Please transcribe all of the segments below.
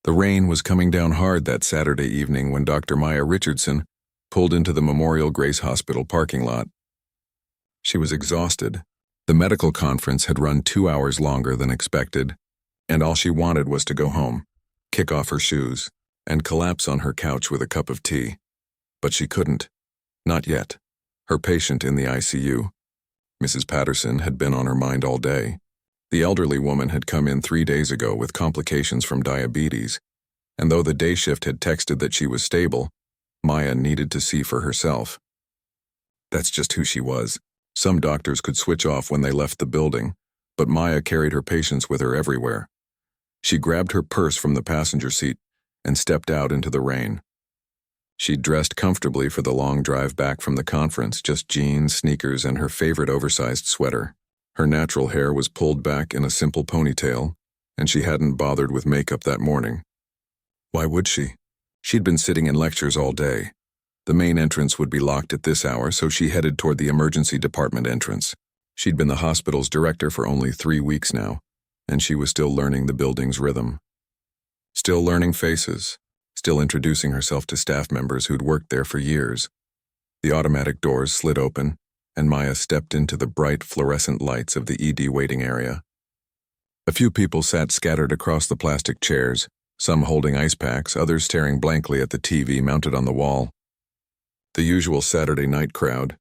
The rain was coming down hard that Saturday evening when Dr. Maya Richardson pulled into the Memorial Grace Hospital parking lot. She was exhausted. The medical conference had run 2 hours longer than expected, and all she wanted was to go home, kick off her shoes, and collapse on her couch with a cup of tea. But she couldn't. Not yet. Her patient in the ICU, Mrs. Patterson, had been on her mind all day. The elderly woman had come in 3 days ago with complications from diabetes, and though the day shift had texted that she was stable, Maya needed to see for herself. That's just who she was. Some doctors could switch off when they left the building, but Maya carried her patients with her everywhere. She grabbed her purse from the passenger seat and stepped out into the rain. She'd dressed comfortably for the long drive back from the conference, just jeans, sneakers, and her favorite oversized sweater. Her natural hair was pulled back in a simple ponytail, and she hadn't bothered with makeup that morning. Why would she? She'd been sitting in lectures all day. The main entrance would be locked at this hour, so she headed toward the emergency department entrance. She'd been the hospital's director for only 3 weeks now, and she was still learning the building's rhythm. Still learning faces, still introducing herself to staff members who'd worked there for years. The automatic doors slid open, and Maya stepped into the bright fluorescent lights of the ED waiting area. A few people sat scattered across the plastic chairs, some holding ice packs, others staring blankly at the TV mounted on the wall. The usual Saturday night crowd.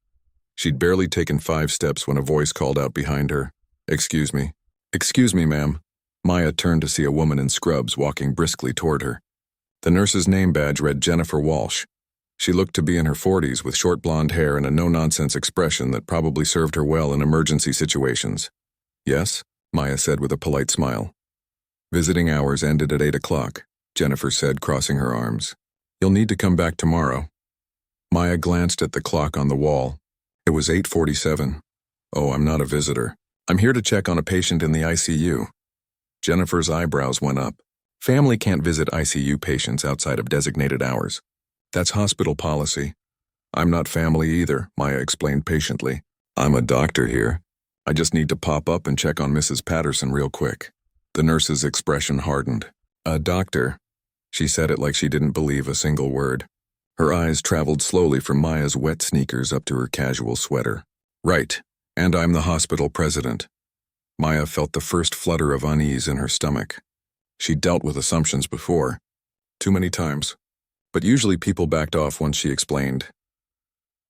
She'd barely taken 5 steps when a voice called out behind her. "Excuse me." "Excuse me, ma'am." Maya turned to see a woman in scrubs walking briskly toward her. The nurse's name badge read Jennifer Walsh. She looked to be in her 40s with short blonde hair and a no-nonsense expression that probably served her well in emergency situations. "Yes?" Maya said with a polite smile. "Visiting hours ended at 8 o'clock, Jennifer said, crossing her arms. "You'll need to come back tomorrow." Maya glanced at the clock on the wall. It was 8:47. "Oh, I'm not a visitor. I'm here to check on a patient in the ICU. Jennifer's eyebrows went up. "Family can't visit ICU patients outside of designated hours. That's hospital policy." "I'm not family either," Maya explained patiently. "I'm a doctor here. I just need to pop up and check on Mrs. Patterson real quick." The nurse's expression hardened. "A doctor?" She said it like she didn't believe a single word. Her eyes traveled slowly from Maya's wet sneakers up to her casual sweater. "Right, and I'm the hospital president." Maya felt the first flutter of unease in her stomach. She'd dealt with assumptions before. Too many times. But usually people backed off once she explained.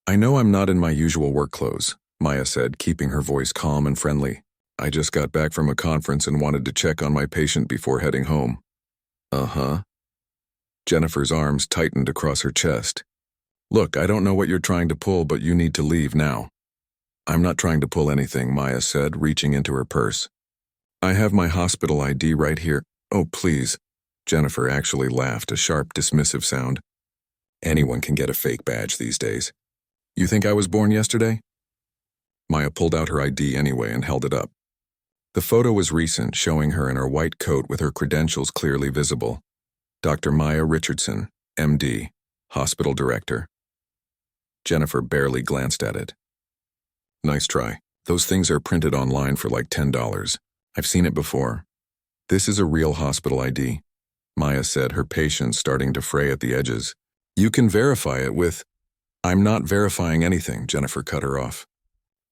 "I know I'm not in my usual work clothes," Maya said, keeping her voice calm and friendly. "I just got back from a conference and wanted to check on my patient before heading home." "Uh-huh." Jennifer's arms tightened across her chest. "Look, I don't know what you're trying to pull, but you need to leave now." "I'm not trying to pull anything," Maya said, reaching into her purse. "I have my hospital ID right here." "Oh, please." Jennifer actually laughed, a sharp, dismissive sound. "Anyone can get a fake badge these days. You think I was born yesterday?" Maya pulled out her ID anyway and held it up. The photo was recent, showing her in her white coat with her credentials clearly visible. Dr. Maya Richardson, MD, hospital director. Jennifer barely glanced at it. "Nice try. Those things are printed online for like $10. I've seen it before." "This is a real hospital ID," Maya said, her patience starting to fray at the edges. "You can verify it with—" "I'm not verifying anything," Jennifer cut her off.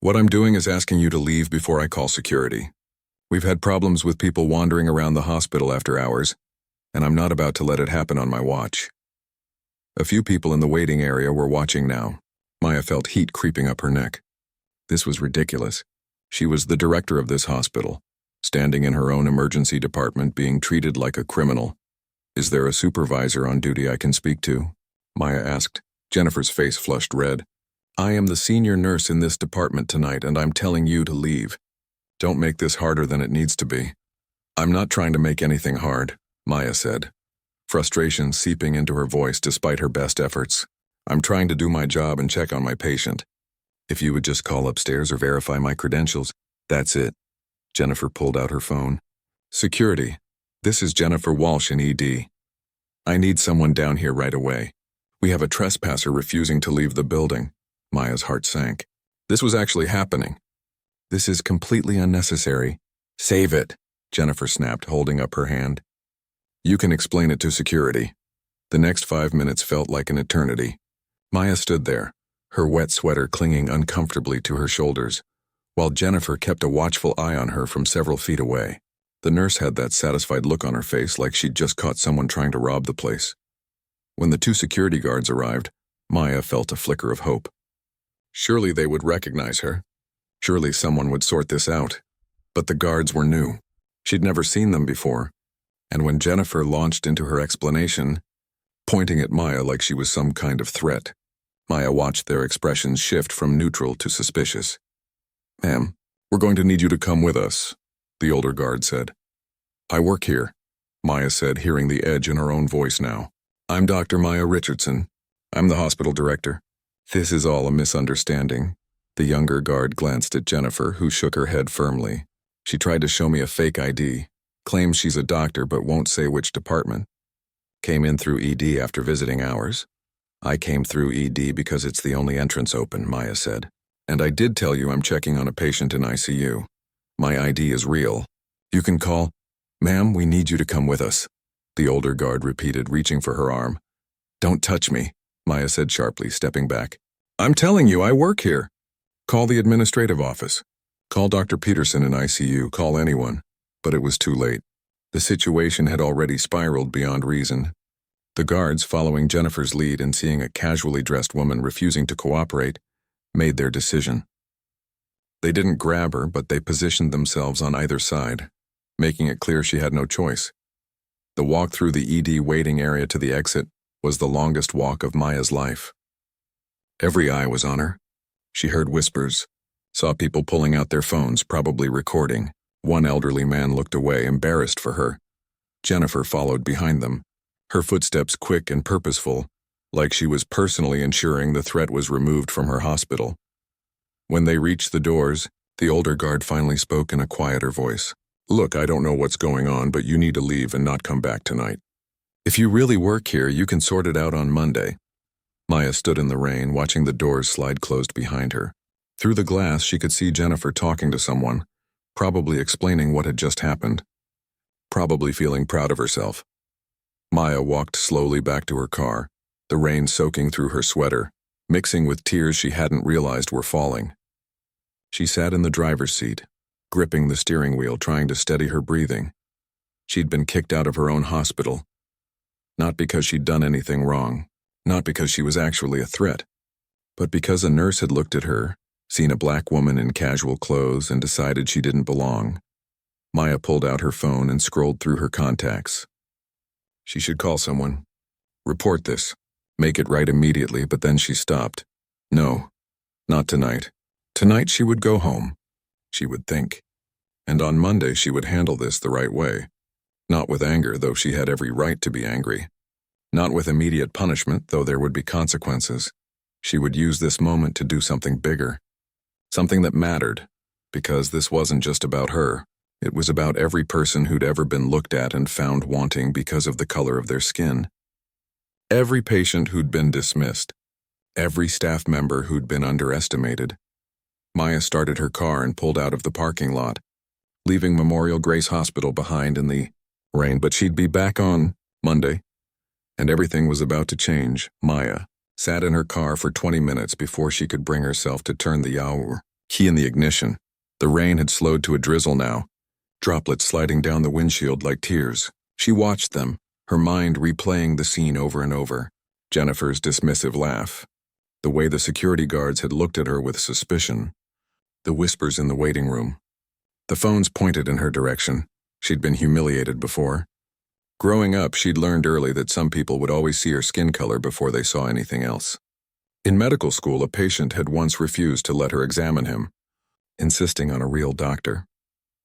"What I'm doing is asking you to leave before I call security. We've had problems with people wandering around the hospital after hours, and I'm not about to let it happen on my watch." A few people in the waiting area were watching now. Maya felt heat creeping up her neck. This was ridiculous. She was the director of this hospital, standing in her own emergency department being treated like a criminal. "Is there a supervisor on duty I can speak to?" Maya asked. Jennifer's face flushed red. "I am the senior nurse in this department tonight, and I'm telling you to leave. Don't make this harder than it needs to be." "I'm not trying to make anything hard," Maya said, frustration seeping into her voice despite her best efforts. "I'm trying to do my job and check on my patient. If you would just call upstairs or verify my credentials, that's it." Jennifer pulled out her phone. "Security. This is Jennifer Walsh in ED. I need someone down here right away. We have a trespasser refusing to leave the building." Maya's heart sank. This was actually happening. "This is completely unnecessary." "Save it," Jennifer snapped, holding up her hand. You can explain it to security." The next 5 minutes felt like an eternity. Maya stood there, her wet sweater clinging uncomfortably to her shoulders, while Jennifer kept a watchful eye on her from several feet away. The nurse had that satisfied look on her face like she'd just caught someone trying to rob the place. When the 2 security guards arrived, Maya felt a flicker of hope. Surely they would recognize her. Surely someone would sort this out. But the guards were new. She'd never seen them before. And when Jennifer launched into her explanation, pointing at Maya like she was some kind of threat, Maya watched their expressions shift from neutral to suspicious. "Ma'am, we're going to need you to come with us," the older guard said. "I work here," Maya said, hearing the edge in her own voice now. "I'm Dr. Maya Richardson. I'm the hospital director." "This is all a misunderstanding." The younger guard glanced at Jennifer, who shook her head firmly. "She tried to show me a fake ID, claims she's a doctor but won't say which department. Came in through ED after visiting hours." "I came through ED because it's the only entrance open," Maya said. "And I did tell you I'm checking on a patient in ICU. My ID is real. You can call—" "Ma'am, we need you to come with us," the older guard repeated, reaching for her arm. "Don't touch me," Maya said sharply, stepping back. "I'm telling you, I work here. Call the administrative office. Call Dr. Peterson in ICU, call anyone." But it was too late. The situation had already spiraled beyond reason. The guards, following Jennifer's lead and seeing a casually dressed woman refusing to cooperate, made their decision. They didn't grab her, but they positioned themselves on either side, making it clear she had no choice. The walk through the ED waiting area to the exit was the longest walk of Maya's life. Every eye was on her. She heard whispers, saw people pulling out their phones, probably recording. One elderly man looked away, embarrassed for her. Jennifer followed behind them, her footsteps quick and purposeful, like she was personally ensuring the threat was removed from her hospital. When they reached the doors, the older guard finally spoke in a quieter voice. "Look, I don't know what's going on, but you need to leave and not come back tonight. If you really work here, you can sort it out on Monday." Maya stood in the rain, watching the doors slide closed behind her. Through the glass, she could see Jennifer talking to someone, probably explaining what had just happened, probably feeling proud of herself. Maya walked slowly back to her car, the rain soaking through her sweater, mixing with tears she hadn't realized were falling. She sat in the driver's seat, gripping the steering wheel, trying to steady her breathing. She'd been kicked out of her own hospital. Not because she'd done anything wrong, not because she was actually a threat, but because a nurse had looked at her, seen a black woman in casual clothes, and decided she didn't belong. Maya pulled out her phone and scrolled through her contacts. She should call someone. Report this. Make it right immediately, but then she stopped. No, not tonight. Tonight she would go home. She would think. And on Monday she would handle this the right way. Not with anger, though she had every right to be angry. Not with immediate punishment, though there would be consequences. She would use this moment to do something bigger. Something that mattered, because this wasn't just about her. It was about every person who'd ever been looked at and found wanting because of the color of their skin. Every patient who'd been dismissed. Every staff member who'd been underestimated. Maya started her car and pulled out of the parking lot, leaving Memorial Grace Hospital behind in the rain, but she'd be back on Monday. And everything was about to change. Maya sat in her car for 20 minutes before she could bring herself to turn the key in the ignition. The rain had slowed to a drizzle now, droplets sliding down the windshield like tears. She watched them, her mind replaying the scene over and over. Jennifer's dismissive laugh, the way the security guards had looked at her with suspicion, the whispers in the waiting room. The phones pointed in her direction. She'd been humiliated before. Growing up, she'd learned early that some people would always see her skin color before they saw anything else. In medical school, a patient had once refused to let her examine him, insisting on a real doctor.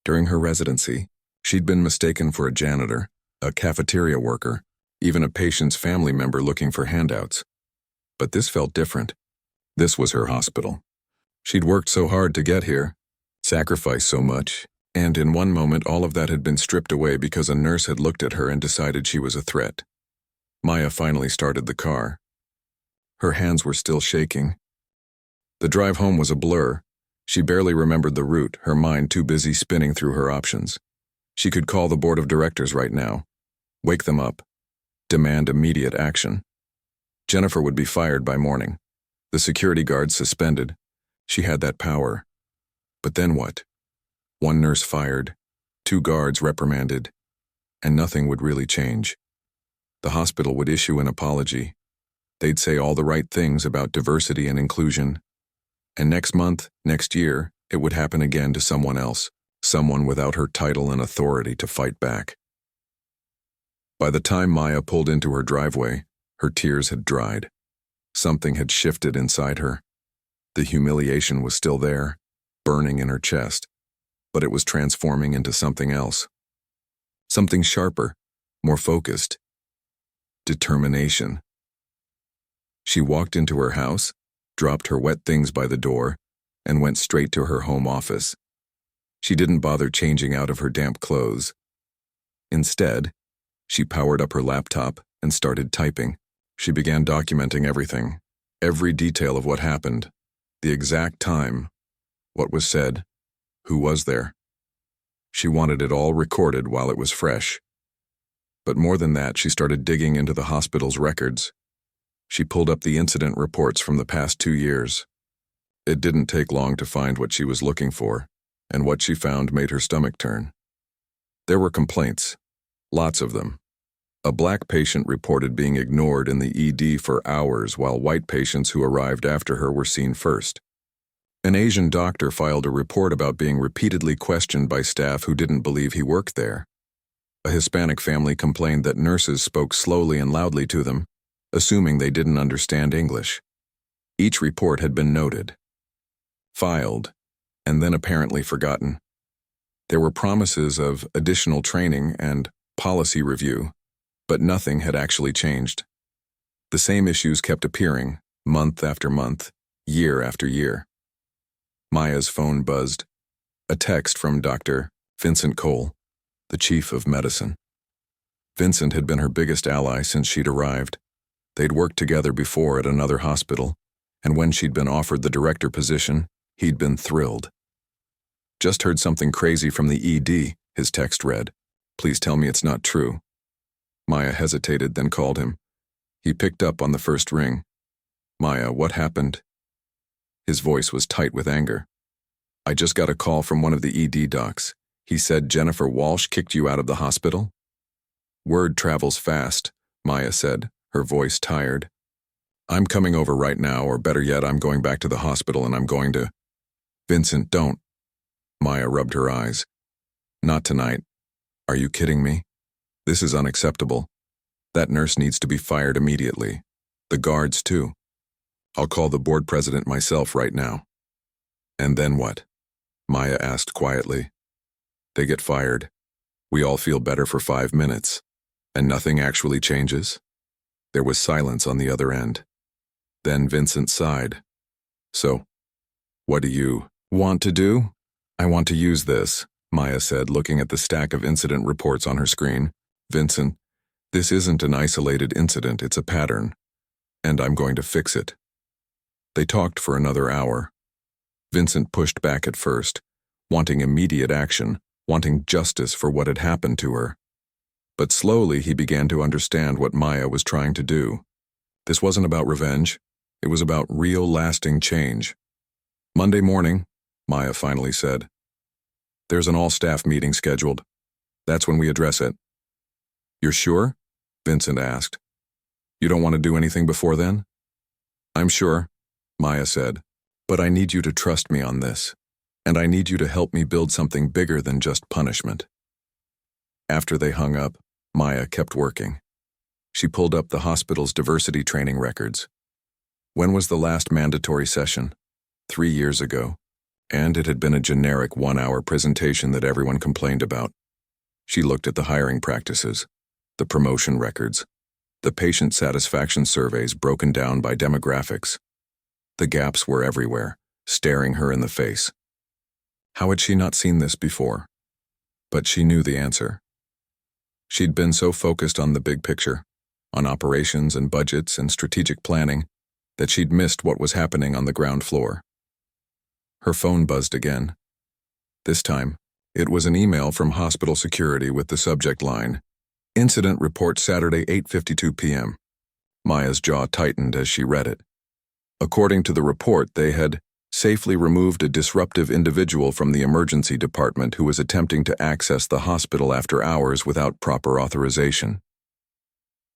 During her residency, she'd been mistaken for a janitor, a cafeteria worker, even a patient's family member looking for handouts. But this felt different. This was her hospital. She'd worked so hard to get here, sacrificed so much, and in one moment all of that had been stripped away because a nurse had looked at her and decided she was a threat. Maya finally started the car. Her hands were still shaking. The drive home was a blur. She barely remembered the route, her mind too busy spinning through her options. She could call the board of directors right now. Wake them up. Demand immediate action. Jennifer would be fired by morning. The security guards suspended. She had that power. But then what? One nurse fired, 2 guards reprimanded, and nothing would really change. The hospital would issue an apology. They'd say all the right things about diversity and inclusion. And next month, next year, it would happen again to someone else, someone without her title and authority to fight back. By the time Maya pulled into her driveway, her tears had dried. Something had shifted inside her. The humiliation was still there, burning in her chest, but it was transforming into something else. Something sharper, more focused. Determination. She walked into her house, dropped her wet things by the door, and went straight to her home office. She didn't bother changing out of her damp clothes. Instead, she powered up her laptop and started typing. She began documenting everything, every detail of what happened, the exact time, what was said, who was there. She wanted it all recorded while it was fresh. But more than that, she started digging into the hospital's records. She pulled up the incident reports from the past 2 years. It didn't take long to find what she was looking for, and what she found made her stomach turn. There were complaints, lots of them. A black patient reported being ignored in the ED for hours while white patients who arrived after her were seen first. An Asian doctor filed a report about being repeatedly questioned by staff who didn't believe he worked there. A Hispanic family complained that nurses spoke slowly and loudly to them, assuming they didn't understand English. Each report had been noted, filed, and then apparently forgotten. There were promises of additional training and policy review, but nothing had actually changed. The same issues kept appearing, month after month, year after year. Maya's phone buzzed. A text from Dr. Vincent Cole, the chief of medicine. Vincent had been her biggest ally since she'd arrived. They'd worked together before at another hospital, and when she'd been offered the director position, he'd been thrilled. Just heard something crazy from the ED, his text read. Please tell me it's not true. Maya hesitated, then called him. He picked up on the first ring. Maya, what happened? His voice was tight with anger. I just got a call from one of the ED docs. He said Jennifer Walsh kicked you out of the hospital? Word travels fast, Maya said, her voice tired. I'm coming over right now, or better yet, I'm going back to the hospital and I'm going to... Vincent, don't. Maya rubbed her eyes. Not tonight. Are you kidding me? This is unacceptable. That nurse needs to be fired immediately. The guards, too. I'll call the board president myself right now. And then what? Maya asked quietly. They get fired. We all feel better for 5 minutes. And nothing actually changes? There was silence on the other end. Then Vincent sighed. So, what do you want to do? I want to use this, Maya said, looking at the stack of incident reports on her screen. Vincent, this isn't an isolated incident, it's a pattern. And I'm going to fix it. They talked for another hour. Vincent pushed back at first, wanting immediate action, wanting justice for what had happened to her. But slowly he began to understand what Maya was trying to do. This wasn't about revenge. It was about real, lasting change. Monday morning, Maya finally said. There's an all-staff meeting scheduled. That's when we address it. You're sure? Vincent asked. You don't want to do anything before then? I'm sure, Maya said, but I need you to trust me on this, and I need you to help me build something bigger than just punishment. After they hung up, Maya kept working. She pulled up the hospital's diversity training records. When was the last mandatory session? 3 years ago, and it had been a generic 1-hour presentation that everyone complained about. She looked at the hiring practices, the promotion records, the patient satisfaction surveys broken down by demographics. The gaps were everywhere, staring her in the face. How had she not seen this before? But she knew the answer. She'd been so focused on the big picture, on operations and budgets and strategic planning, that she'd missed what was happening on the ground floor. Her phone buzzed again. This time, it was an email from hospital security with the subject line, Incident report Saturday 8:52 p.m. Maya's jaw tightened as she read it. According to the report, they had safely removed a disruptive individual from the emergency department who was attempting to access the hospital after hours without proper authorization.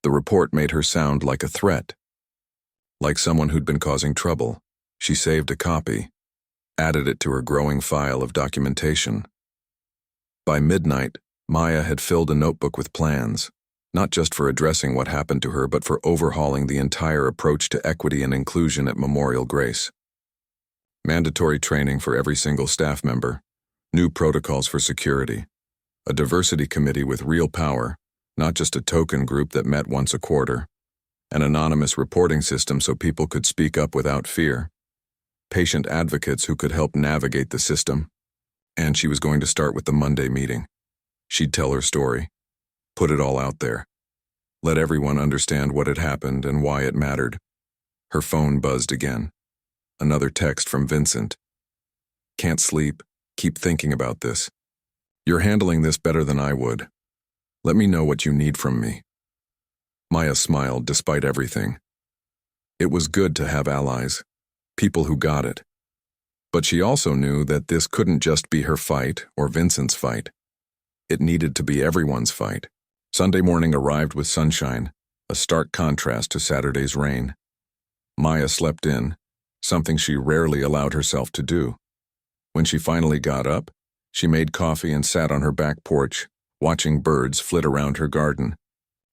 The report made her sound like a threat, like someone who'd been causing trouble. She saved a copy, added it to her growing file of documentation. By midnight, Maya had filled a notebook with plans, not just for addressing what happened to her, but for overhauling the entire approach to equity and inclusion at Memorial Grace. Mandatory training for every single staff member, new protocols for security, a diversity committee with real power, not just a token group that met once a quarter, an anonymous reporting system so people could speak up without fear, patient advocates who could help navigate the system, and she was going to start with the Monday meeting. She'd tell her story, put it all out there, let everyone understand what had happened and why it mattered. Her phone buzzed again. Another text from Vincent. Can't sleep. Keep thinking about this. You're handling this better than I would. Let me know what you need from me. Maya smiled despite everything. It was good to have allies, people who got it. But she also knew that this couldn't just be her fight or Vincent's fight. It needed to be everyone's fight. Sunday morning arrived with sunshine, a stark contrast to Saturday's rain. Maya slept in, something she rarely allowed herself to do. When she finally got up, she made coffee and sat on her back porch, watching birds flit around her garden.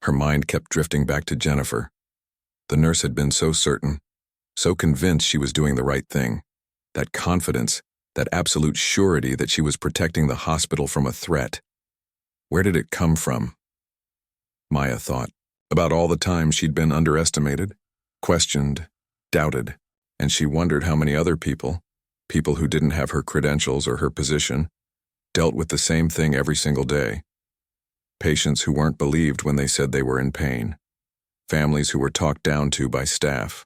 Her mind kept drifting back to Jennifer. The nurse had been so certain, so convinced she was doing the right thing. That confidence, that absolute surety that she was protecting the hospital from a threat. Where did it come from? Maya thought about all the times she'd been underestimated, questioned, doubted, and she wondered how many other people who didn't have her credentials or her position, dealt with the same thing every single day. Patients who weren't believed when they said they were in pain. Families who were talked down to by staff.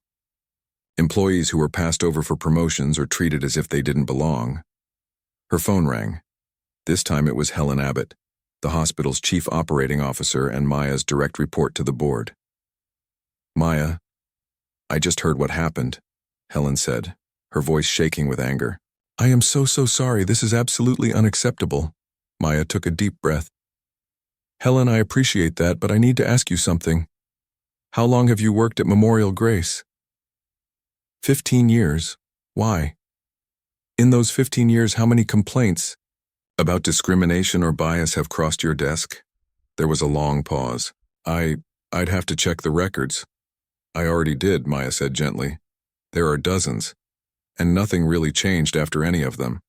Employees who were passed over for promotions or treated as if they didn't belong. Her phone rang. This time it was Helen Abbott, the hospital's chief operating officer and Maya's direct report to the board. Maya, I just heard what happened, Helen said, her voice shaking with anger. I am so sorry. This is absolutely unacceptable. Maya took a deep breath. Helen, I appreciate that, but I need to ask you something. How long have you worked at Memorial Grace? 15 years. Why? In those 15 years, how many complaints about discrimination or bias have crossed your desk? There was a long pause. I'd have to check the records. I already did, Maya said gently. There are dozens, and nothing really changed after any of them.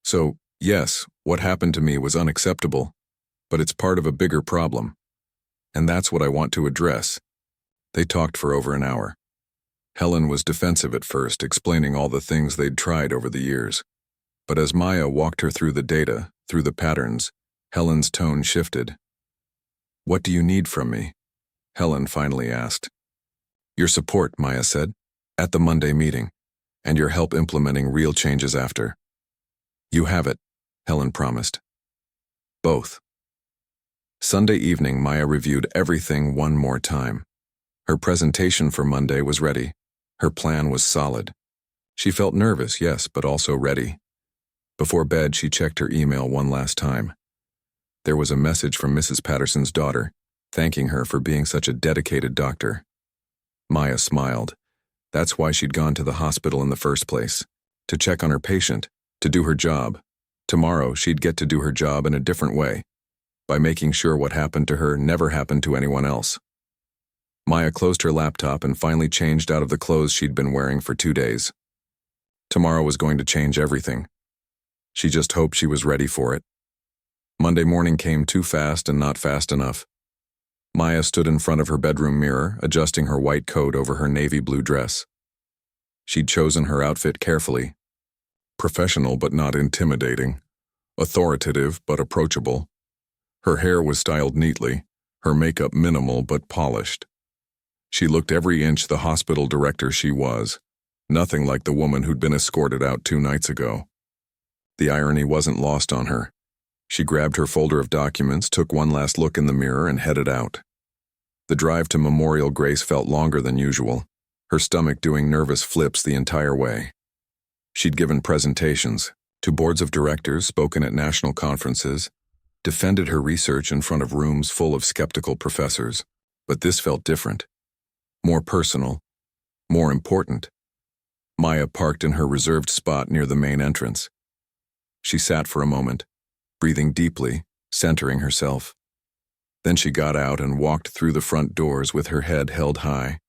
So, yes, what happened to me was unacceptable, but it's part of a bigger problem. And that's what I want to address. They talked for over an hour. Helen was defensive at first, explaining all the things they'd tried over the years. But as Maya walked her through the data, through the patterns, Helen's tone shifted. What do you need from me? Helen finally asked. Your support, Maya said, at the Monday meeting, and your help implementing real changes after. You have it, Helen promised. Both. Sunday evening, Maya reviewed everything one more time. Her presentation for Monday was ready. Her plan was solid. She felt nervous, yes, but also ready. Before bed, she checked her email one last time. There was a message from Mrs. Patterson's daughter, thanking her for being such a dedicated doctor. Maya smiled. That's why she'd gone to the hospital in the first place, to check on her patient, to do her job. Tomorrow, she'd get to do her job in a different way, by making sure what happened to her never happened to anyone else. Maya closed her laptop and finally changed out of the clothes she'd been wearing for 2 days. Tomorrow was going to change everything. She just hoped she was ready for it. Monday morning came too fast and not fast enough. Maya stood in front of her bedroom mirror, adjusting her white coat over her navy blue dress. She'd chosen her outfit carefully. Professional but not intimidating. Authoritative but approachable. Her hair was styled neatly, her makeup minimal but polished. She looked every inch the hospital director she was, nothing like the woman who'd been escorted out 2 nights ago. The irony wasn't lost on her. She grabbed her folder of documents, took one last look in the mirror, and headed out. The drive to Memorial Grace felt longer than usual, her stomach doing nervous flips the entire way. She'd given presentations to boards of directors, spoken at national conferences, defended her research in front of rooms full of skeptical professors, but this felt different. More personal, more important. Maya parked in her reserved spot near the main entrance. She sat for a moment, breathing deeply, centering herself. Then she got out and walked through the front doors with her head held high.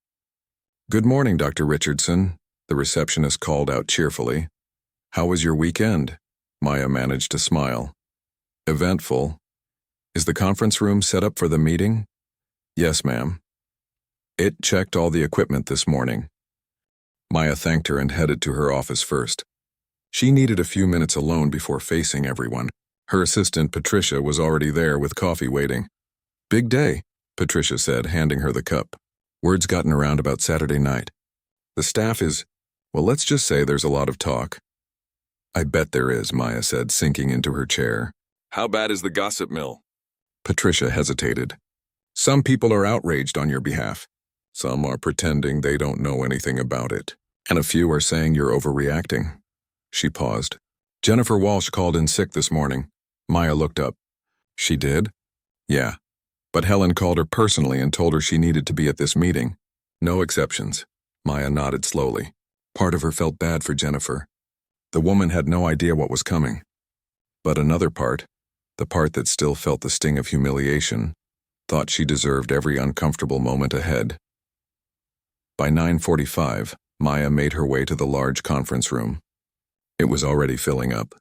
"Good morning, Dr. Richardson," the receptionist called out cheerfully. "How was your weekend?" Maya managed to smile. "Eventful. Is the conference room set up for the meeting?" "Yes, ma'am. It checked all the equipment this morning." Maya thanked her and headed to her office first. She needed a few minutes alone before facing everyone. Her assistant, Patricia, was already there with coffee waiting. "Big day," Patricia said, handing her the cup. "Word's gotten around about Saturday night. The staff is, well, let's just say there's a lot of talk." "I bet there is," Maya said, sinking into her chair. "How bad is the gossip mill?" Patricia hesitated. "Some people are outraged on your behalf. Some are pretending they don't know anything about it. And a few are saying you're overreacting." She paused. "Jennifer Walsh called in sick this morning." Maya looked up. "She did?" "Yeah. But Helen called her personally and told her she needed to be at this meeting. No exceptions." Maya nodded slowly. Part of her felt bad for Jennifer. The woman had no idea what was coming. But another part, the part that still felt the sting of humiliation, thought she deserved every uncomfortable moment ahead. By 9:45, Maya made her way to the large conference room. It was already filling up.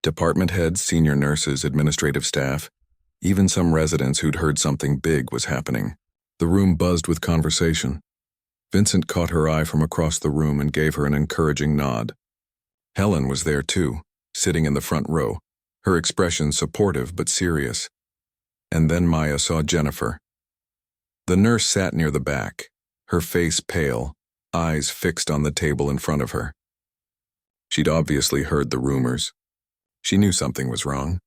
Department heads, senior nurses, administrative staff, even some residents who'd heard something big was happening. The room buzzed with conversation. Vincent caught her eye from across the room and gave her an encouraging nod. Helen was there too, sitting in the front row, her expression supportive but serious. And then Maya saw Jennifer. The nurse sat near the back, her face pale, eyes fixed on the table in front of her. She'd obviously heard the rumors. She knew something was wrong.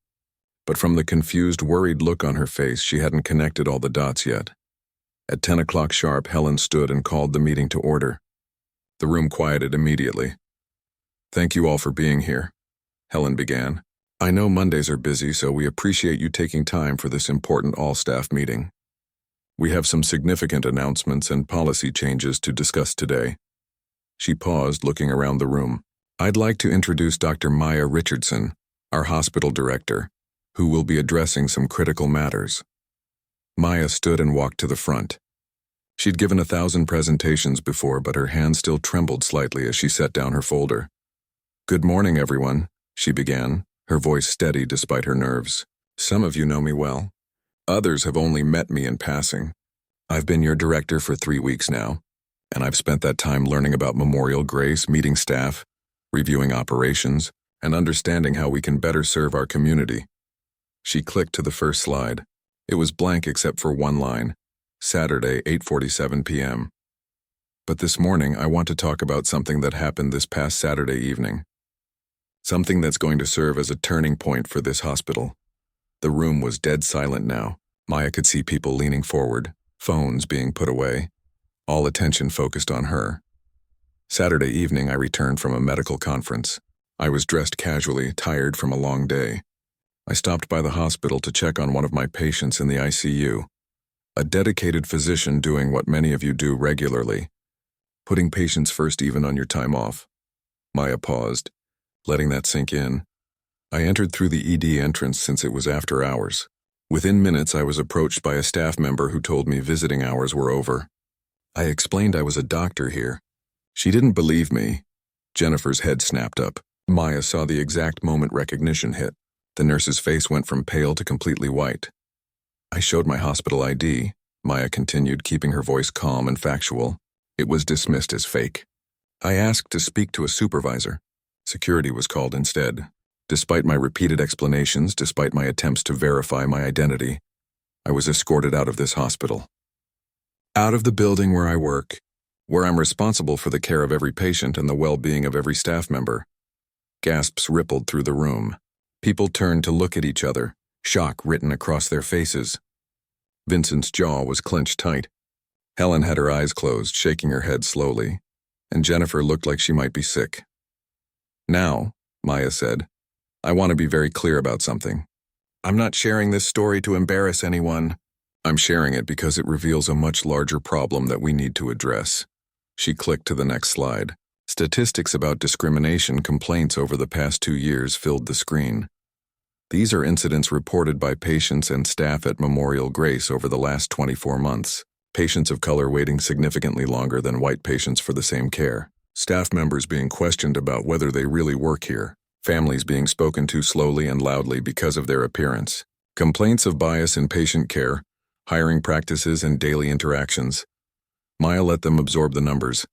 But from the confused, worried look on her face, she hadn't connected all the dots yet. At 10 o'clock sharp, Helen stood and called the meeting to order. The room quieted immediately. "Thank you all for being here," Helen began. "I know Mondays are busy, so we appreciate you taking time for this important all-staff meeting. We have some significant announcements and policy changes to discuss today." She paused, looking around the room. "I'd like to introduce Dr. Maya Richardson, our hospital director, who will be addressing some critical matters." Maya stood and walked to the front. She'd given 1,000 presentations before, but her hand still trembled slightly as she set down her folder. "Good morning, everyone," she began, her voice steady despite her nerves. "Some of you know me well. Others have only met me in passing. I've been your director for 3 weeks now, and I've spent that time learning about Memorial Grace, meeting staff, reviewing operations, and understanding how we can better serve our community." She clicked to the first slide. It was blank except for one line, Saturday, 8:47 p.m. "But this morning I want to talk about something that happened this past Saturday evening. Something that's going to serve as a turning point for this hospital." The room was dead silent now. Maya could see people leaning forward, phones being put away, all attention focused on her. "Saturday evening I returned from a medical conference. I was dressed casually, tired from a long day. I stopped by the hospital to check on one of my patients in the ICU, a dedicated physician doing what many of you do regularly, putting patients first even on your time off." Maya paused, letting that sink in. "I entered through the ED entrance since it was after hours. Within minutes I was approached by a staff member who told me visiting hours were over. I explained I was a doctor here. She didn't believe me." Jennifer's head snapped up. Maya saw the exact moment recognition hit. The nurse's face went from pale to completely white. "I showed my hospital ID," Maya continued, keeping her voice calm and factual. "It was dismissed as fake. I asked to speak to a supervisor. Security was called instead. Despite my repeated explanations, despite my attempts to verify my identity, I was escorted out of this hospital. Out of the building where I work, where I'm responsible for the care of every patient and the well-being of every staff member." Gasps rippled through the room. People turned to look at each other, shock written across their faces. Vincent's jaw was clenched tight. Helen had her eyes closed, shaking her head slowly, and Jennifer looked like she might be sick. "Now," Maya said, "I want to be very clear about something. I'm not sharing this story to embarrass anyone. I'm sharing it because it reveals a much larger problem that we need to address." She clicked to the next slide. Statistics about discrimination complaints over the past 2 years filled the screen. These are incidents reported by patients and staff at Memorial Grace over the last 24 months. Patients of color waiting significantly longer than white patients for the same care. Staff members being questioned about whether they really work here. Families being spoken to slowly and loudly because of their appearance. Complaints of bias in patient care, hiring practices, and daily interactions. Maya let them absorb the numbers.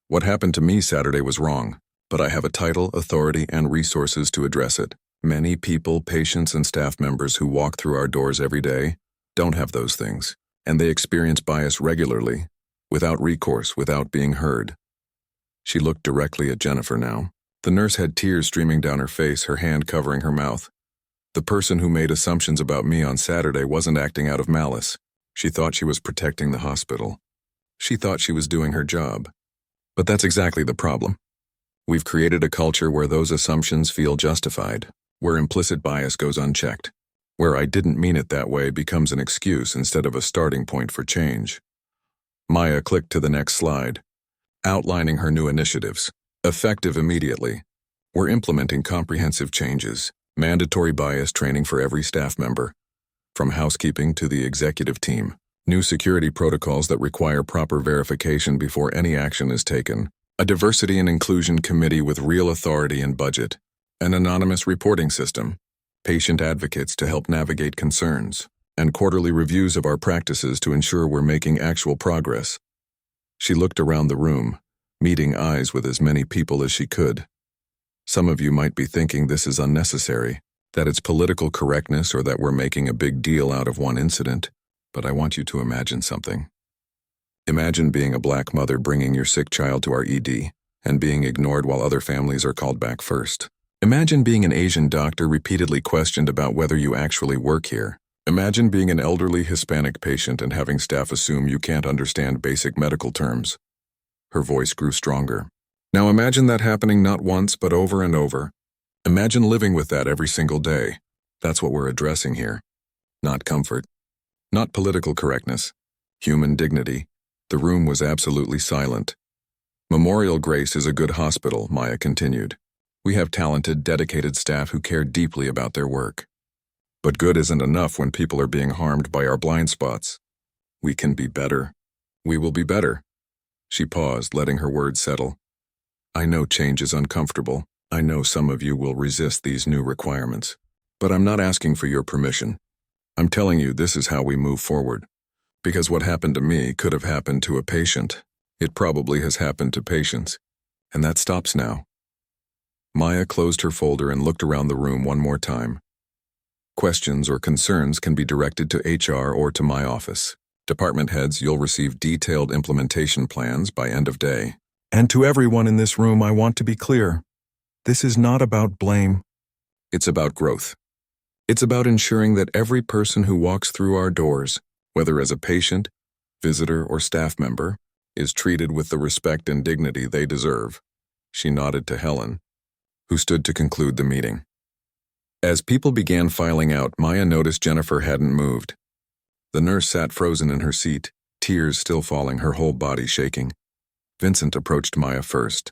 What happened to me Saturday was wrong, but I have a title, authority, and resources to address it. Many people, patients, and staff members who walk through our doors every day don't have those things, and they experience bias regularly, without recourse, without being heard. She looked directly at Jennifer now. The nurse had tears streaming down her face, her hand covering her mouth. The person who made assumptions about me on Saturday wasn't acting out of malice. She thought she was protecting the hospital. She thought she was doing her job. But that's exactly the problem. We've created a culture where those assumptions feel justified, where implicit bias goes unchecked, where "I didn't mean it that way" becomes an excuse instead of a starting point for change. Maya clicked to the next slide, outlining her new initiatives. Effective immediately. We're implementing comprehensive changes, mandatory bias training for every staff member, from housekeeping to the executive team. New security protocols that require proper verification before any action is taken. A diversity and inclusion committee with real authority and budget. An anonymous reporting system. Patient advocates to help navigate concerns. And quarterly reviews of our practices to ensure we're making actual progress. She looked around the room, meeting eyes with as many people as she could. Some of you might be thinking this is unnecessary, that it's political correctness, or that we're making a big deal out of one incident. But I want you to imagine something. Imagine being a black mother bringing your sick child to our ED and being ignored while other families are called back first. Imagine being an Asian doctor repeatedly questioned about whether you actually work here. Imagine being an elderly Hispanic patient and having staff assume you can't understand basic medical terms. Her voice grew stronger. Now imagine that happening not once but over and over. Imagine living with that every single day. That's what we're addressing here. Not comfort. Not political correctness. Human dignity. The room was absolutely silent. Memorial Grace is a good hospital, Maya continued. We have talented, dedicated staff who care deeply about their work. But good isn't enough when people are being harmed by our blind spots. We can be better. We will be better. She paused, letting her words settle. I know change is uncomfortable. I know some of you will resist these new requirements. But I'm not asking for your permission. I'm telling you this is how we move forward. Because what happened to me could have happened to a patient. It probably has happened to patients. And that stops now. Maya closed her folder and looked around the room one more time. Questions or concerns can be directed to HR or to my office. Department heads, you'll receive detailed implementation plans by end of day. And to everyone in this room, I want to be clear. This is not about blame. It's about growth. It's about ensuring that every person who walks through our doors, whether as a patient, visitor, or staff member, is treated with the respect and dignity they deserve. She nodded to Helen, who stood to conclude the meeting. As people began filing out, Maya noticed Jennifer hadn't moved. The nurse sat frozen in her seat, tears still falling, her whole body shaking. Vincent approached Maya first.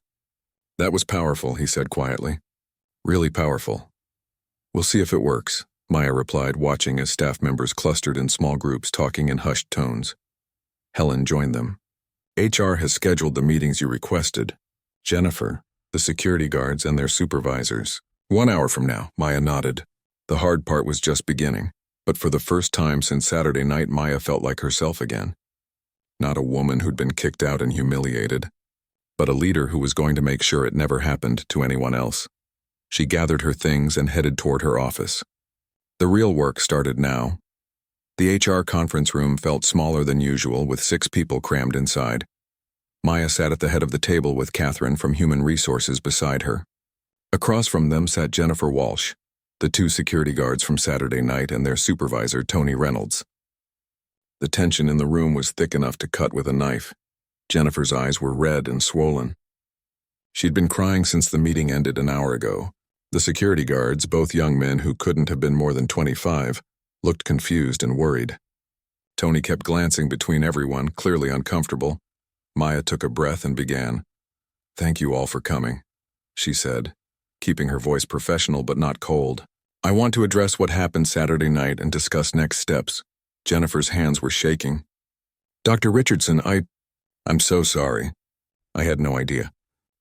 That was powerful, he said quietly. Really powerful. We'll see if it works, Maya replied, watching as staff members clustered in small groups talking in hushed tones. Helen joined them. HR has scheduled the meetings you requested. Jennifer, the security guards, and their supervisors. 1 hour from now, Maya nodded. The hard part was just beginning. But for the first time since Saturday night, Maya felt like herself again. Not a woman who'd been kicked out and humiliated, but a leader who was going to make sure it never happened to anyone else. She gathered her things and headed toward her office. The real work started now. The HR conference room felt smaller than usual, with 6 people crammed inside. Maya sat at the head of the table with Catherine from Human Resources beside her. Across from them sat Jennifer Walsh, the two security guards from Saturday night and their supervisor, Tony Reynolds. The tension in the room was thick enough to cut with a knife. Jennifer's eyes were red and swollen. She'd been crying since the meeting ended an hour ago. The security guards, both young men who couldn't have been more than 25, looked confused and worried. Tony kept glancing between everyone, clearly uncomfortable. Maya took a breath and began. "Thank you all for coming," she said, keeping her voice professional but not cold. "I want to address what happened Saturday night and discuss next steps." Jennifer's hands were shaking. "Dr. Richardson, I'm so sorry. I had no idea.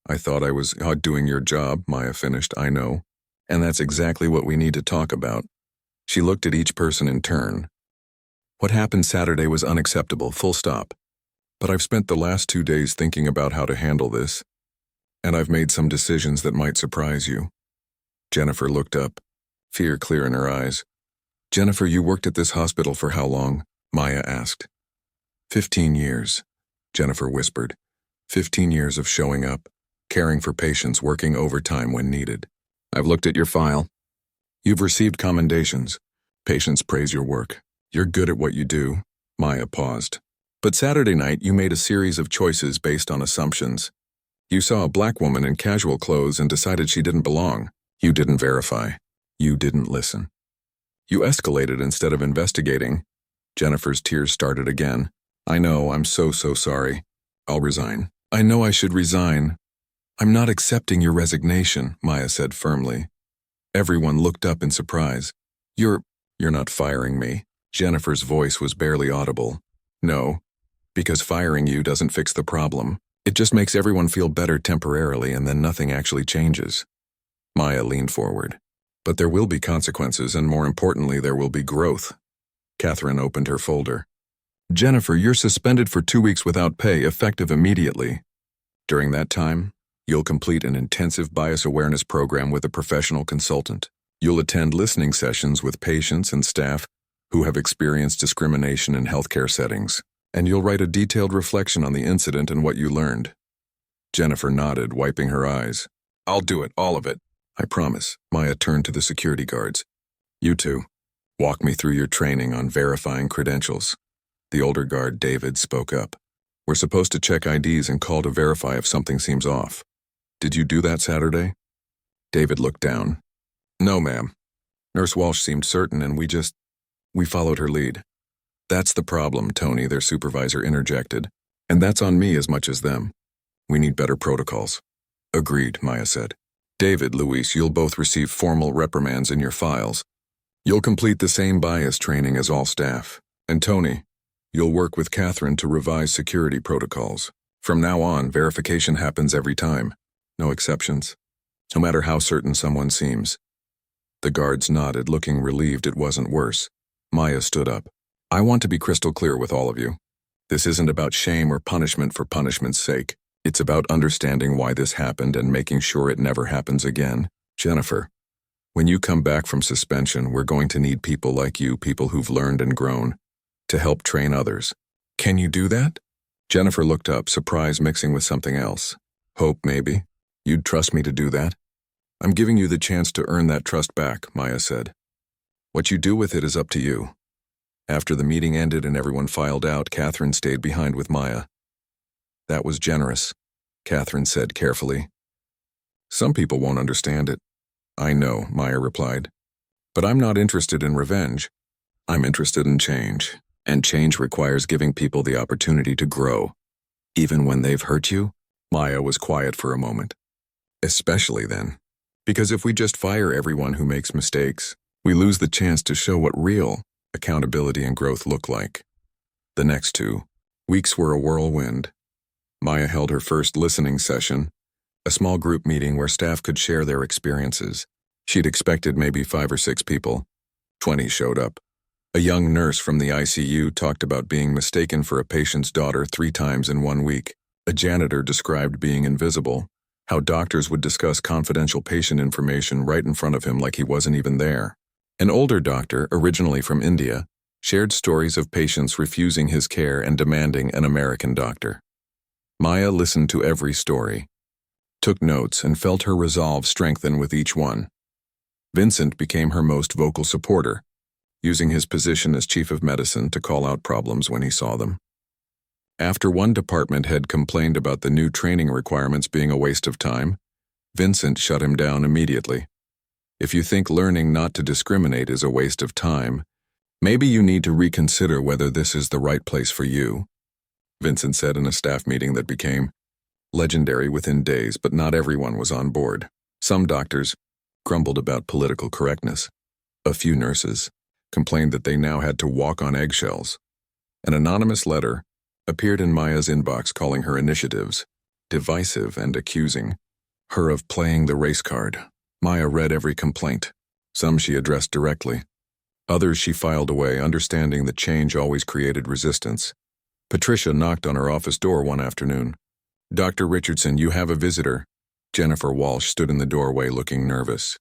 I thought I was doing your job," Maya finished. "I know. And that's exactly what we need to talk about." She looked at each person in turn. "What happened Saturday was unacceptable, full stop. But I've spent the last 2 days thinking about how to handle this, and I've made some decisions that might surprise you." Jennifer looked up, fear clear in her eyes. "Jennifer, you worked at this hospital for how long?" Maya asked. 15 years, Jennifer whispered. 15 years of showing up, caring for patients, working overtime when needed. I've looked at your file. You've received commendations. Patients praise your work. You're good at what you do." Maya paused. "But Saturday night, you made a series of choices based on assumptions. You saw a black woman in casual clothes and decided she didn't belong. You didn't verify. You didn't listen. You escalated instead of investigating." Jennifer's tears started again. "I know, I'm so sorry. I'll resign." "I know I should resign. I'm not accepting your resignation," Maya said firmly. Everyone looked up in surprise. You're not firing me." Jennifer's voice was barely audible. "No, because firing you doesn't fix the problem. It just makes everyone feel better temporarily and then nothing actually changes." Maya leaned forward. "But there will be consequences, and more importantly, there will be growth." Catherine opened her folder. "Jennifer, you're suspended for 2 weeks without pay, effective immediately. During that time, you'll complete an intensive bias awareness program with a professional consultant. You'll attend listening sessions with patients and staff who have experienced discrimination in healthcare settings, and you'll write a detailed reflection on the incident and what you learned." Jennifer nodded, wiping her eyes. "I'll do it, all of it. I promise." Maya turned to the security guards. "You two, walk me through your training on verifying credentials." The older guard, David, spoke up. "We're supposed to check IDs and call to verify if something seems off. Did you do that Saturday?" David looked down. "No, ma'am. Nurse Walsh seemed certain and we followed her lead." "That's the problem," Tony, their supervisor, interjected. "And that's on me as much as them. We need better protocols." "Agreed," Maya said. "David, Luis, you'll both receive formal reprimands in your files. You'll complete the same bias training as all staff. And Tony, you'll work with Catherine to revise security protocols. From now on, verification happens every time. No exceptions. No matter how certain someone seems." The guards nodded, looking relieved it wasn't worse. Maya stood up. "I want to be crystal clear with all of you. This isn't about shame or punishment for punishment's sake. It's about understanding why this happened and making sure it never happens again. Jennifer, when you come back from suspension, we're going to need people like you, people who've learned and grown, to help train others. Can you do that?" Jennifer looked up, surprise mixing with something else. "Hope, maybe. You'd trust me to do that?" "I'm giving you the chance to earn that trust back," Maya said. "What you do with it is up to you." After the meeting ended and everyone filed out, Catherine stayed behind with Maya. "That was generous," Catherine said carefully. "Some people won't understand it." "I know," Maya replied. "But I'm not interested in revenge. I'm interested in change. And change requires giving people the opportunity to grow. Even when they've hurt you?" Maya was quiet for a moment. "Especially then. Because if we just fire everyone who makes mistakes, we lose the chance to show what real accountability and growth look like." The next 2 weeks were a whirlwind. Maya held her first listening session, a small group meeting where staff could share their experiences. She'd expected maybe 5 or 6 people. 20 showed up. A young nurse from the ICU talked about being mistaken for a patient's daughter 3 times in 1 week. A janitor described being invisible, how doctors would discuss confidential patient information right in front of him like he wasn't even there. An older doctor, originally from India, shared stories of patients refusing his care and demanding an American doctor. Maya listened to every story, took notes, and felt her resolve strengthen with each one. Vincent became her most vocal supporter, using his position as chief of medicine to call out problems when he saw them. After one department head complained about the new training requirements being a waste of time, Vincent shut him down immediately. If you think learning not to discriminate is a waste of time, maybe you need to reconsider whether this is the right place for you, Vincent said in a staff meeting that became legendary within days, but not everyone was on board. Some doctors grumbled about political correctness. A few nurses complained that they now had to walk on eggshells. An anonymous letter appeared in Maya's inbox calling her initiatives divisive and accusing her of playing the race card. Maya read every complaint. Some she addressed directly. Others she filed away, understanding that change always created resistance. Patricia knocked on her office door one afternoon. "Dr. Richardson, you have a visitor." Jennifer Walsh stood in the doorway looking nervous.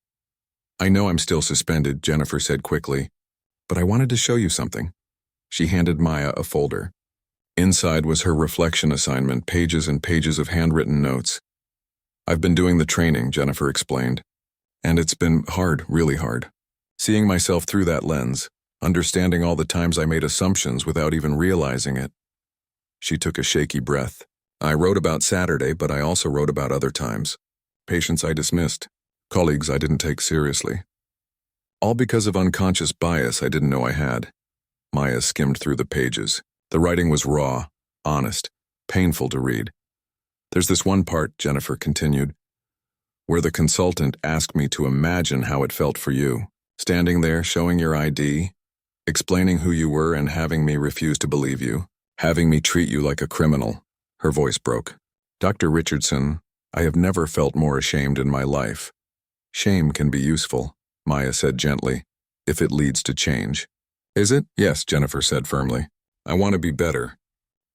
"I know I'm still suspended," Jennifer said quickly, "but I wanted to show you something." She handed Maya a folder. Inside was her reflection assignment, pages and pages of handwritten notes. "I've been doing the training," Jennifer explained, "and it's been hard, really hard. Seeing myself through that lens, understanding all the times I made assumptions without even realizing it." She took a shaky breath. "I wrote about Saturday, but I also wrote about other times. Patients I dismissed, colleagues I didn't take seriously. All because of unconscious bias I didn't know I had." Maya skimmed through the pages. The writing was raw, honest, painful to read. "There's this one part," Jennifer continued, "where the consultant asked me to imagine how it felt for you, standing there showing your ID, explaining who you were and having me refuse to believe you, having me treat you like a criminal." Her voice broke. "Dr. Richardson, I have never felt more ashamed in my life. Shame can be useful," Maya said gently, "if it leads to change." "Is it?" "Yes," Jennifer said firmly. "I want to be better.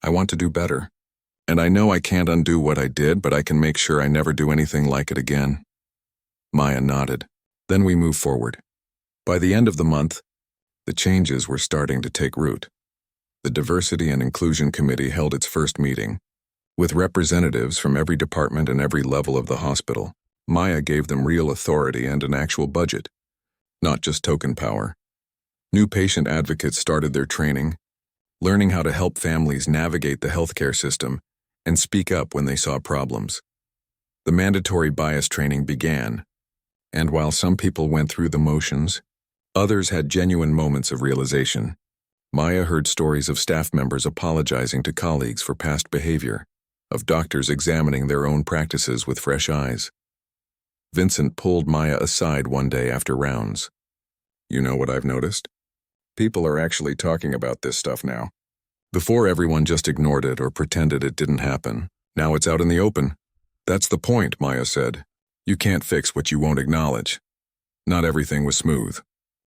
I want to do better. And I know I can't undo what I did, but I can make sure I never do anything like it again." Maya nodded. Then we moved forward. By the end of the month, the changes were starting to take root. The Diversity and Inclusion Committee held its first meeting, with representatives from every department and every level of the hospital. Maya gave them real authority and an actual budget, not just token power. New patient advocates started their training, learning how to help families navigate the healthcare system and speak up when they saw problems. The mandatory bias training began, and while some people went through the motions, others had genuine moments of realization. Maya heard stories of staff members apologizing to colleagues for past behavior, of doctors examining their own practices with fresh eyes. Vincent pulled Maya aside one day after rounds. "You know what I've noticed? People are actually talking about this stuff now. Before everyone just ignored it or pretended it didn't happen. Now it's out in the open." "That's the point," Maya said. "You can't fix what you won't acknowledge." Not everything was smooth.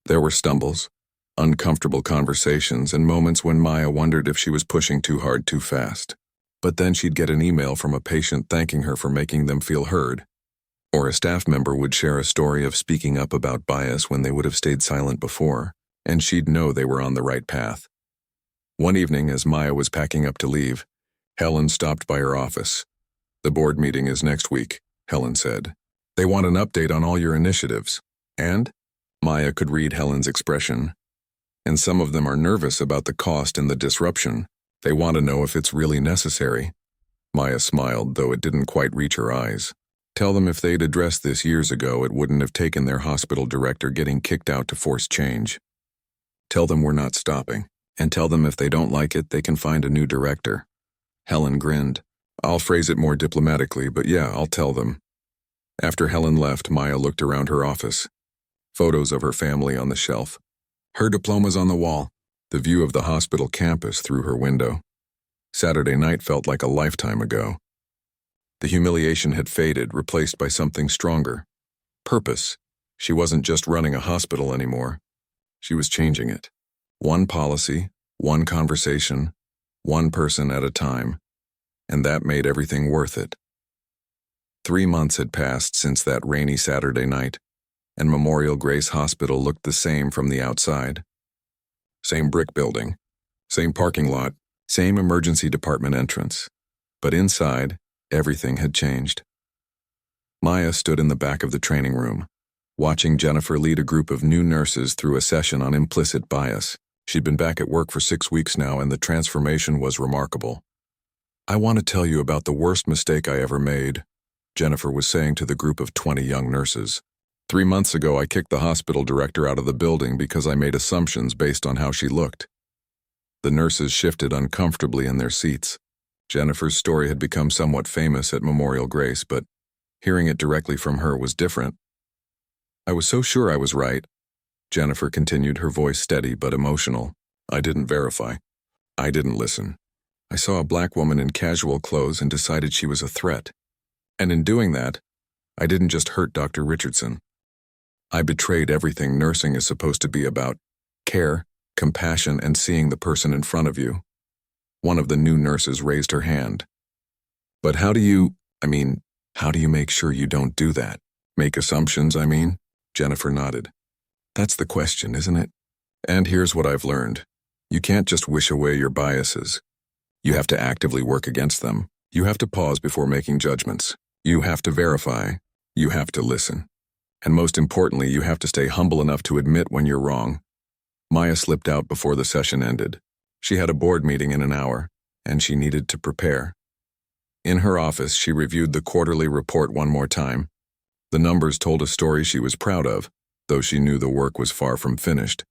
There were stumbles, uncomfortable conversations, and moments when Maya wondered if she was pushing too hard too fast. But then she'd get an email from a patient thanking her for making them feel heard. Or a staff member would share a story of speaking up about bias when they would have stayed silent before, and she'd know they were on the right path. One evening, as Maya was packing up to leave, Helen stopped by her office. "The board meeting is next week," Helen said. "They want an update on all your initiatives." "And?" Maya could read Helen's expression. "And some of them are nervous about the cost and the disruption. They want to know if it's really necessary." Maya smiled, though it didn't quite reach her eyes. "Tell them if they'd addressed this years ago, it wouldn't have taken their hospital director getting kicked out to force change. Tell them we're not stopping, and tell them if they don't like it, they can find a new director." Helen grinned. "I'll phrase it more diplomatically, but yeah, I'll tell them." After Helen left, Maya looked around her office. Photos of her family on the shelf. Her diplomas on the wall. The view of the hospital campus through her window. Saturday night felt like a lifetime ago. The humiliation had faded, replaced by something stronger. Purpose. She wasn't just running a hospital anymore. She was changing it. One policy, one conversation, one person at a time. And that made everything worth it. 3 months had passed since that rainy Saturday night, and Memorial Grace Hospital looked the same from the outside. Same brick building, same parking lot, same emergency department entrance. But inside, everything had changed. Maya stood in the back of the training room, watching Jennifer lead a group of new nurses through a session on implicit bias. She'd been back at work for 6 weeks now, and the transformation was remarkable. "I want to tell you about the worst mistake I ever made," Jennifer was saying to the group of 20 young nurses. 3 months ago, I kicked the hospital director out of the building because I made assumptions based on how she looked. The nurses shifted uncomfortably in their seats. Jennifer's story had become somewhat famous at Memorial Grace, but hearing it directly from her was different. "I was so sure I was right," Jennifer continued, her voice steady but emotional. "I didn't verify. I didn't listen. I saw a black woman in casual clothes and decided she was a threat. And in doing that, I didn't just hurt Dr. Richardson. I betrayed everything nursing is supposed to be about: care, compassion, and seeing the person in front of you." One of the new nurses raised her hand. "But how do you make sure you don't do that? Make assumptions, I mean?" Jennifer nodded. "That's the question, isn't it? And here's what I've learned. You can't just wish away your biases. You have to actively work against them. You have to pause before making judgments. You have to verify. You have to listen. And most importantly, you have to stay humble enough to admit when you're wrong." Maya slipped out before the session ended. She had a board meeting in an hour, and she needed to prepare. In her office, she reviewed the quarterly report one more time. The numbers told a story she was proud of, though she knew the work was far from finished.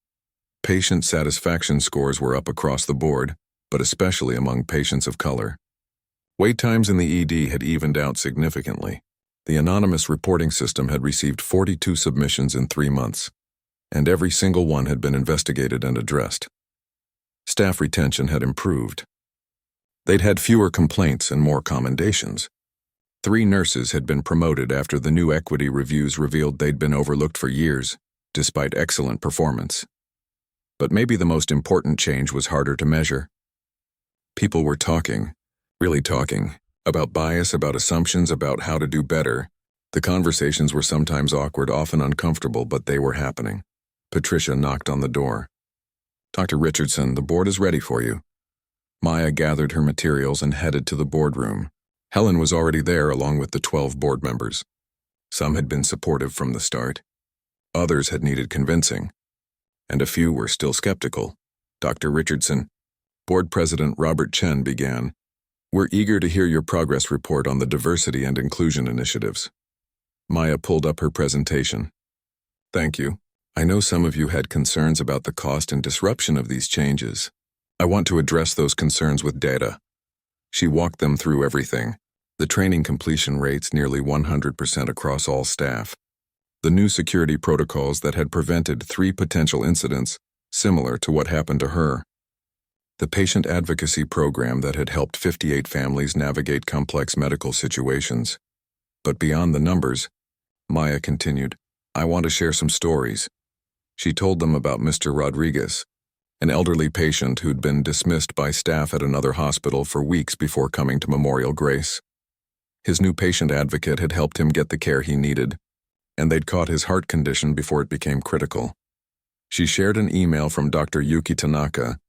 Patient satisfaction scores were up across the board, but especially among patients of color. Wait times in the ED had evened out significantly. The anonymous reporting system had received 42 submissions in 3 months, and every single one had been investigated and addressed. Staff retention had improved. They'd had fewer complaints and more commendations. 3 nurses had been promoted after the new equity reviews revealed they'd been overlooked for years, despite excellent performance. But maybe the most important change was harder to measure. People were talking, really talking, about bias, about assumptions, about how to do better. The conversations were sometimes awkward, often uncomfortable, but they were happening. Patricia knocked on the door. "Dr. Richardson, the board is ready for you." Maya gathered her materials and headed to the boardroom. Helen was already there along with the 12 board members. Some had been supportive from the start. Others had needed convincing. And a few were still skeptical. "Dr. Richardson," Board President Robert Chen began, "we're eager to hear your progress report on the diversity and inclusion initiatives." Maya pulled up her presentation. "Thank you. I know some of you had concerns about the cost and disruption of these changes. I want to address those concerns with data." She walked them through everything. The training completion rates nearly 100% across all staff. The new security protocols that had prevented 3 potential incidents, similar to what happened to her. The patient advocacy program that had helped 58 families navigate complex medical situations. But beyond the numbers, Maya continued, "I want to share some stories." She told them about Mr. Rodriguez, an elderly patient who'd been dismissed by staff at another hospital for weeks before coming to Memorial Grace. His new patient advocate had helped him get the care he needed, and they'd caught his heart condition before it became critical. She shared an email from Dr. Yuki Tanaka,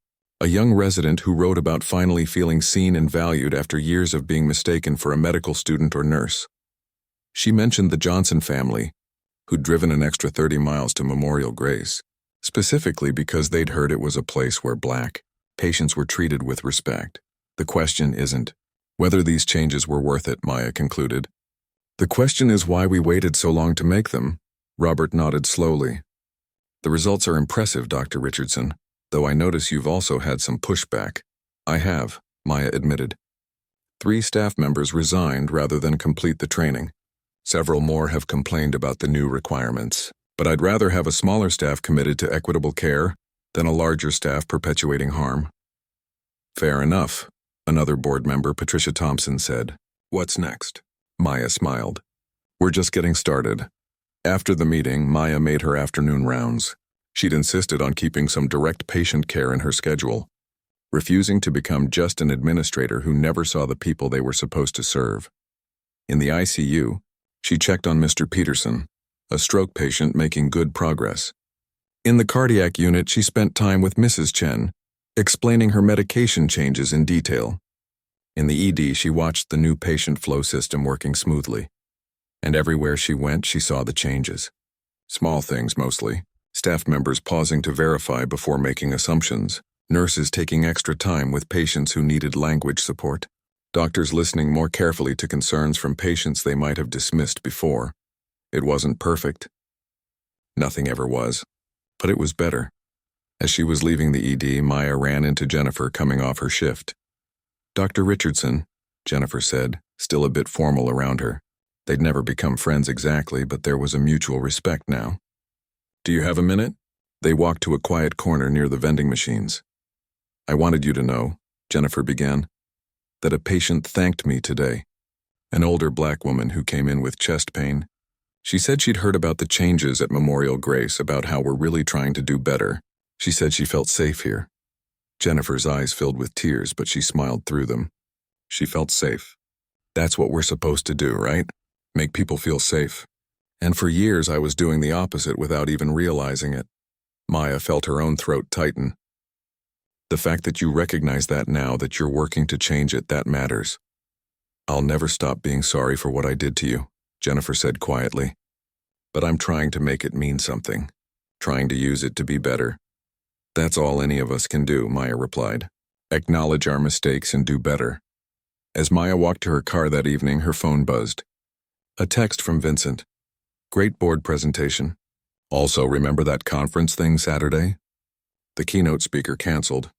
a young resident who wrote about finally feeling seen and valued after years of being mistaken for a medical student or nurse. She mentioned the Johnson family, who'd driven an extra 30 miles to Memorial Grace, specifically because they'd heard it was a place where Black patients were treated with respect. "The question isn't whether these changes were worth it," Maya concluded. "The question is why we waited so long to make them." Robert nodded slowly. "The results are impressive, Dr. Richardson, though I notice you've also had some pushback." "I have," Maya admitted. 3 staff members resigned rather than complete the training. Several more have complained about the new requirements. But I'd rather have a smaller staff committed to equitable care than a larger staff perpetuating harm." "Fair enough," another board member, Patricia Thompson, said. "What's next?" Maya smiled. "We're just getting started." After the meeting, Maya made her afternoon rounds. She'd insisted on keeping some direct patient care in her schedule, refusing to become just an administrator who never saw the people they were supposed to serve. In the ICU, she checked on Mr. Peterson, a stroke patient making good progress. In the cardiac unit, she spent time with Mrs. Chen, explaining her medication changes in detail. In the ED, she watched the new patient flow system working smoothly. And everywhere she went, she saw the changes. Small things mostly. Staff members pausing to verify before making assumptions. Nurses taking extra time with patients who needed language support. Doctors listening more carefully to concerns from patients they might have dismissed before. It wasn't perfect. Nothing ever was. But it was better. As she was leaving the ED, Maya ran into Jennifer coming off her shift. "Dr. Richardson," Jennifer said, still a bit formal around her. They'd never become friends exactly, but there was a mutual respect now. "Do you have a minute?" They walked to a quiet corner near the vending machines. "I wanted you to know," Jennifer began, "that a patient thanked me today. An older black woman who came in with chest pain. She said she'd heard about the changes at Memorial Grace, about how we're really trying to do better. She said she felt safe here." Jennifer's eyes filled with tears, but she smiled through them. She felt safe. That's what we're supposed to do, right? Make people feel safe. And for years I was doing the opposite without even realizing it. Maya felt her own throat tighten. "The fact that you recognize that now, that you're working to change it, that matters." "I'll never stop being sorry for what I did to you," Jennifer said quietly. "But I'm trying to make it mean something. Trying to use it to be better." "That's all any of us can do," Maya replied. "Acknowledge our mistakes and do better." As Maya walked to her car that evening, her phone buzzed. A text from Vincent. "Great board presentation. Also, remember that conference thing Saturday?" The keynote speaker canceled.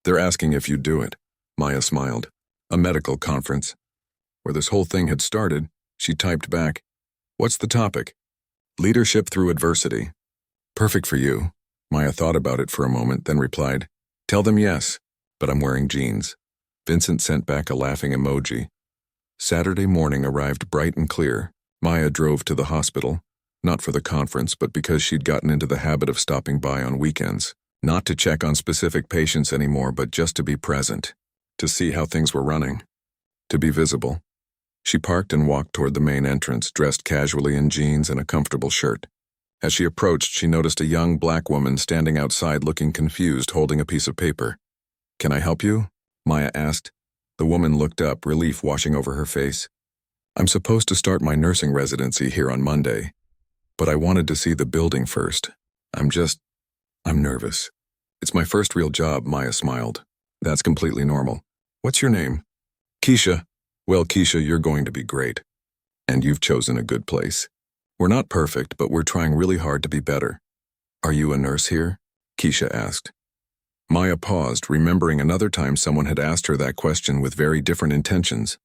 "They're asking if you'd do it." Maya smiled. "A medical conference." Where this whole thing had started, she typed back, "What's the topic?" "Leadership through adversity." "Perfect for you." Maya thought about it for a moment, then replied, "Tell them yes, but I'm wearing jeans." Vincent sent back a laughing emoji. Saturday morning arrived bright and clear. Maya drove to the hospital, not for the conference, but because she'd gotten into the habit of stopping by on weekends. Not to check on specific patients anymore, but just to be present, to see how things were running, to be visible. She parked and walked toward the main entrance, dressed casually in jeans and a comfortable shirt. As she approached, she noticed a young black woman standing outside looking confused, holding a piece of paper. "Can I help you?" Maya asked. The woman looked up, relief washing over her face. "I'm supposed to start my nursing residency here on Monday, but I wanted to see the building first. I'm nervous." "It's my first real job," Maya smiled. "That's completely normal. What's your name?" "Keisha." "Well, Keisha, you're going to be great. And you've chosen a good place. We're not perfect, but we're trying really hard to be better." "Are you a nurse here?" Keisha asked. Maya paused, remembering another time someone had asked her that question with very different intentions.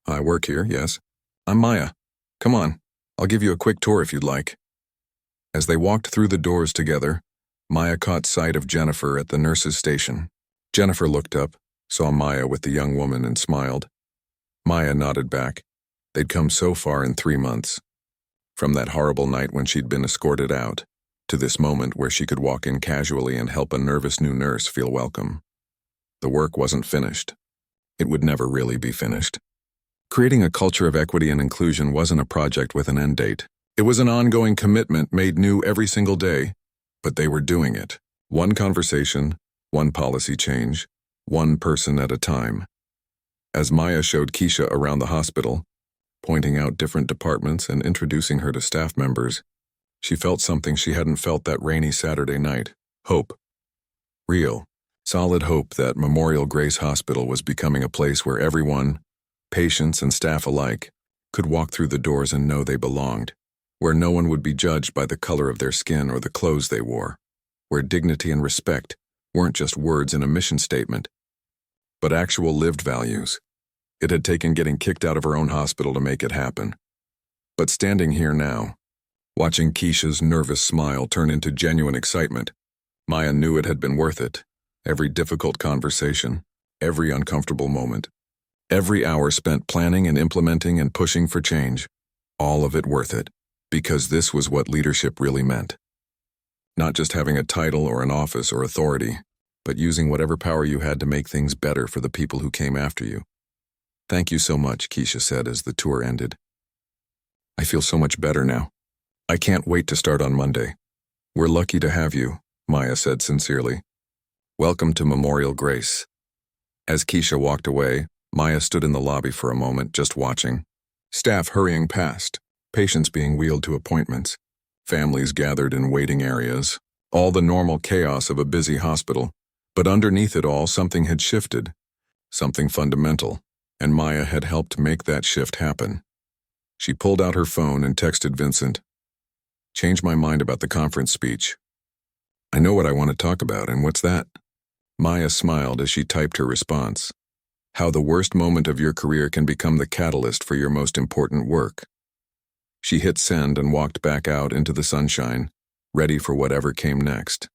"I work here, yes. I'm Maya. Come on, I'll give you a quick tour if you'd like." As they walked through the doors together, Maya caught sight of Jennifer at the nurse's station. Jennifer looked up, saw Maya with the young woman, and smiled. Maya nodded back. They'd come so far in 3 months. From that horrible night when she'd been escorted out, to this moment where she could walk in casually and help a nervous new nurse feel welcome. The work wasn't finished. It would never really be finished. Creating a culture of equity and inclusion wasn't a project with an end date. It was an ongoing commitment made new every single day, but they were doing it. One conversation, one policy change, one person at a time. As Maya showed Keisha around the hospital, pointing out different departments and introducing her to staff members, she felt something she hadn't felt that rainy Saturday night. Hope. Real, solid hope that Memorial Grace Hospital was becoming a place where everyone, patients and staff alike, could walk through the doors and know they belonged, where no one would be judged by the color of their skin or the clothes they wore, where dignity and respect weren't just words in a mission statement, but actual lived values. It had taken getting kicked out of her own hospital to make it happen. But standing here now, watching Keisha's nervous smile turn into genuine excitement, Maya knew it had been worth it. Every difficult conversation, every uncomfortable moment, every hour spent planning and implementing and pushing for change, all of it worth it, because this was what leadership really meant. Not just having a title or an office or authority, but using whatever power you had to make things better for the people who came after you. "Thank you so much," Keisha said as the tour ended. "I feel so much better now. I can't wait to start on Monday." "We're lucky to have you," Maya said sincerely. "Welcome to Memorial Grace." As Keisha walked away, Maya stood in the lobby for a moment, just watching. Staff hurrying past, patients being wheeled to appointments, Families gathered in waiting areas, all the normal chaos of a busy hospital. But underneath it all, something had shifted, something fundamental, and Maya had helped make that shift happen. She pulled out her phone and texted Vincent, "Changed my mind about the conference speech. I know what I want to talk about, and what's that?" Maya smiled as she typed her response. How the worst moment of your career can become the catalyst for your most important work. She hit send and walked back out into the sunshine, ready for whatever came next.